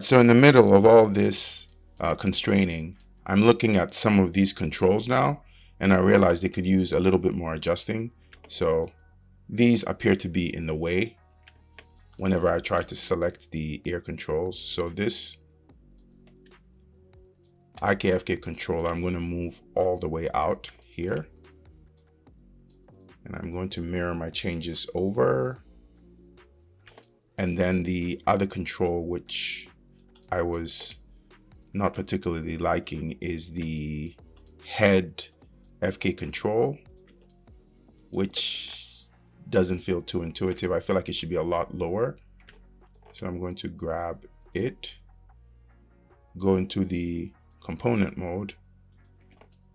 So in the middle of all this constraining, I'm looking at some of these controls now, and I realized they could use a little bit more adjusting. So these appear to be in the way whenever I try to select the ear controls. So this IKFK controller, I'm going to move all the way out here. And I'm going to mirror my changes over. And then the other control, which I was not particularly liking, is the head FK control, which doesn't feel too intuitive. I feel like it should be a lot lower. So I'm going to grab it, go into the component mode,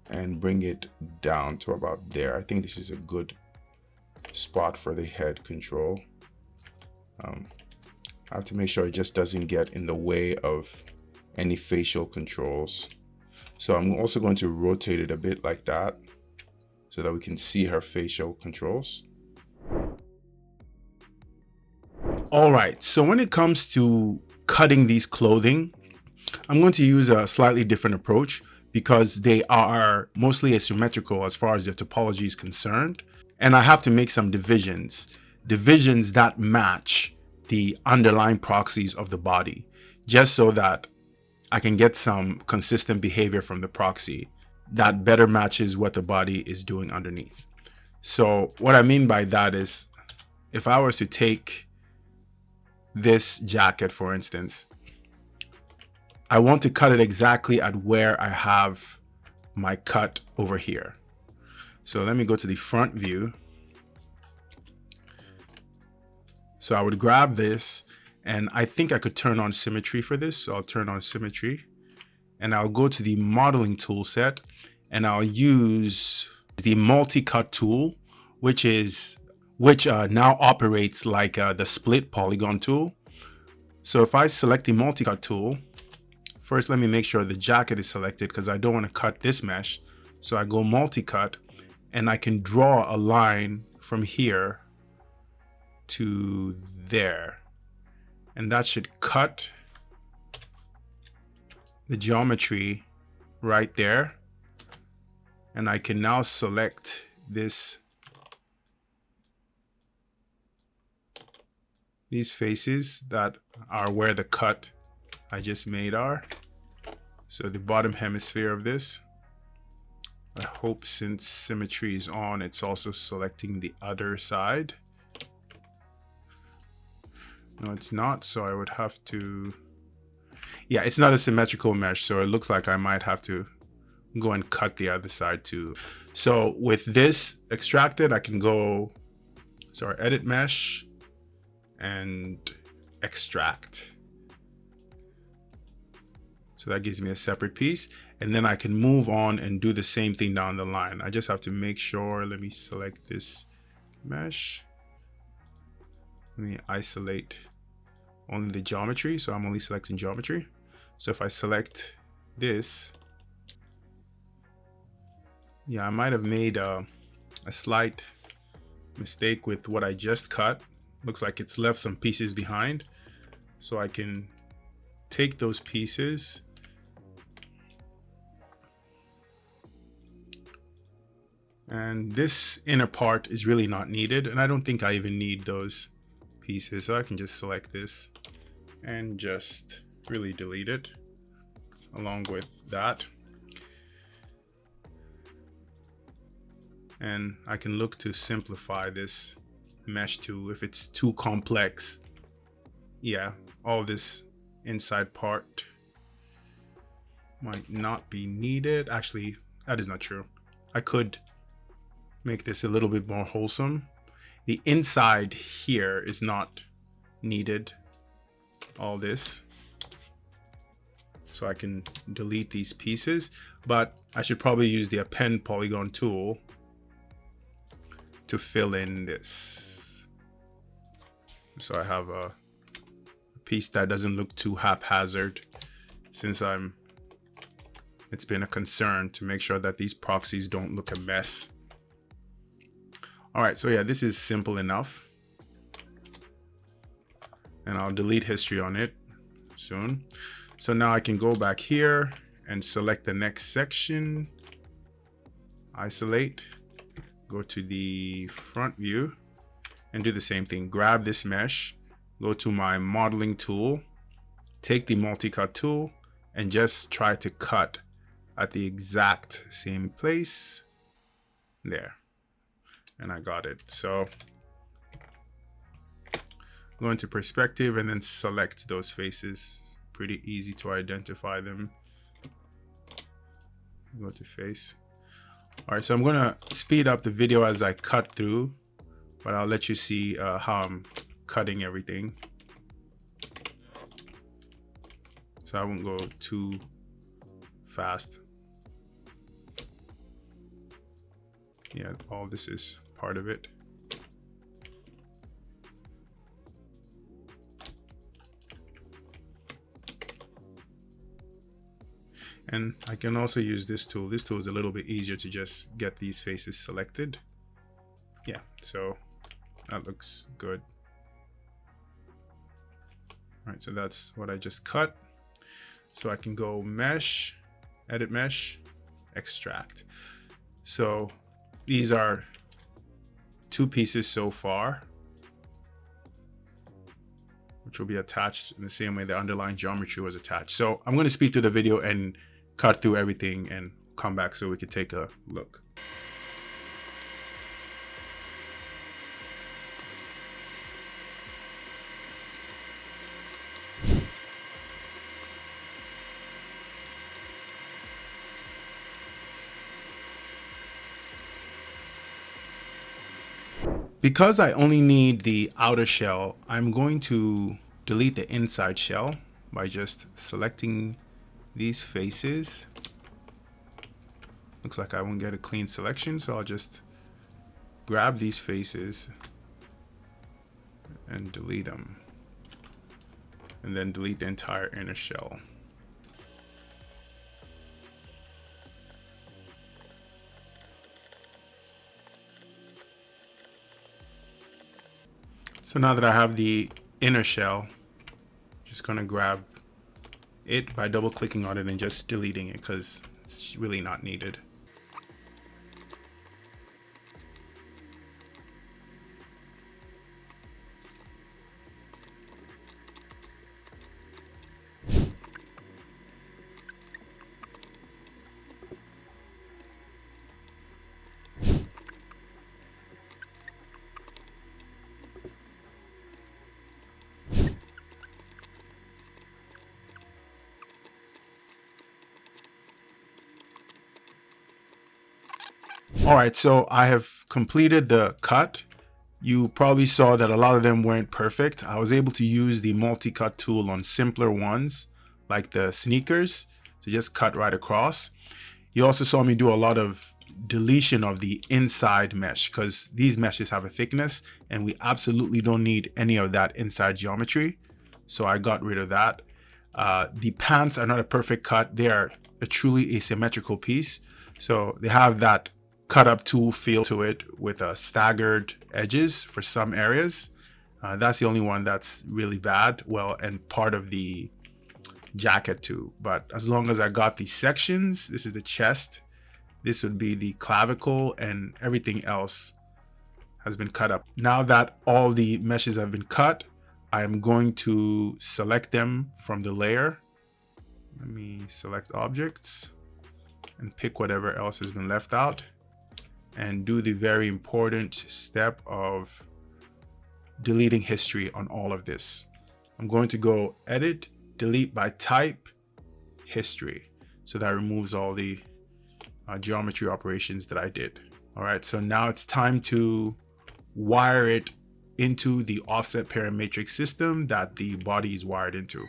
and bring it down to about there. I think this is a good spot for the head control. I have to make sure it just doesn't get in the way of any facial controls. So I'm also going to rotate it a bit like that so that we can see her facial controls. All right, so when it comes to cutting these clothing, I'm going to use a slightly different approach because they are mostly asymmetrical as far as their topology is concerned. And I have to make some divisions that match the underlying proxies of the body, just so that I can get some consistent behavior from the proxy that better matches what the body is doing underneath. So what I mean by that is, if I was to take this jacket, for instance, I want to cut it exactly at where I have my cut over here. So let me go to the front view. So I would grab this, and I think I could turn on symmetry for this. So I'll turn on symmetry, and I'll go to the modeling tool set, and I'll use the multi-cut tool, which now operates like the split polygon tool. So if I select the multi-cut tool, first let me make sure the jacket is selected because I don't want to cut this mesh. So I go multi-cut, and I can draw a line from here to there, and that should cut the geometry right there. And I can now select these faces that are where the cut I just made are. So the bottom hemisphere of this, I hope since symmetry is on, it's also selecting the other side. No, it's not, so I would have to, yeah, it's not a symmetrical mesh, so it looks like I might have to go and cut the other side too. So with this extracted, I can go, edit mesh and extract. So that gives me a separate piece, and then I can move on and do the same thing down the line. I just have to make sure, let me select this mesh. Let me isolate only the geometry, so I'm only selecting geometry. So if I select this, yeah, I might have made a slight mistake with what I just cut. Looks like it's left some pieces behind. So I can take those pieces and this inner part is really not needed, and I don't think I even need those pieces, so I can just select this and just really delete it along with that. And I can look to simplify this mesh tool if it's too complex. Yeah, all this inside part might not be needed. Actually, that is not true. I could make this a little bit more wholesome. The inside here is not needed, all this. So I can delete these pieces, but I should probably use the append polygon tool to fill in this. So I have a piece that doesn't look too haphazard, since it's been a concern to make sure that these proxies don't look a mess. All right, so yeah, this is simple enough. And I'll delete history on it. soon. So now I can go back here and select the next section, isolate, go to the front view and do the same thing. Grab this mesh, go to my modeling tool, take the multi-cut tool and just try to cut at the exact same place there. And I got it. So go into perspective and then select those faces. Pretty easy to identify them. Go to face. All right, so I'm gonna speed up the video as I cut through, but I'll let you see how I'm cutting everything. So I won't go too fast. Yeah, all this is part of it. And I can also use this tool. This tool is a little bit easier to just get these faces selected. Yeah, so that looks good. All right, so that's what I just cut. So I can go mesh, edit mesh, extract. So these are 2 pieces so far, which will be attached in the same way the underlying geometry was attached. So I'm going to speed through the video and cut through everything and come back so we could take a look. Because I only need the outer shell, I'm going to delete the inside shell by just selecting these faces. Looks like I won't get a clean selection, so I'll just grab these faces and delete them, and then delete the entire inner shell. So now that I have the inner shell, just gonna grab it by double clicking on it and just deleting it because it's really not needed. All right, so I have completed the cut. You probably saw that a lot of them weren't perfect. I was able to use the multi-cut tool on simpler ones, like the sneakers, to just cut right across. You also saw me do a lot of deletion of the inside mesh because these meshes have a thickness and we absolutely don't need any of that inside geometry. So I got rid of that. The pants are not a perfect cut. They are a truly asymmetrical piece. So they have that cut up tool feel to it with staggered edges for some areas. That's the only one that's really bad. Well, and part of the jacket too. But as long as I got these sections, this is the chest, this would be the clavicle, and everything else has been cut up. Now that all the meshes have been cut, I am going to select them from the layer. Let me select objects and pick whatever else has been left out and do the very important step of deleting history on all of this. I'm going to go edit, delete by type, history. So that removes all the geometry operations that I did. All right, so now it's time to wire it into the offset parametric system that the body is wired into.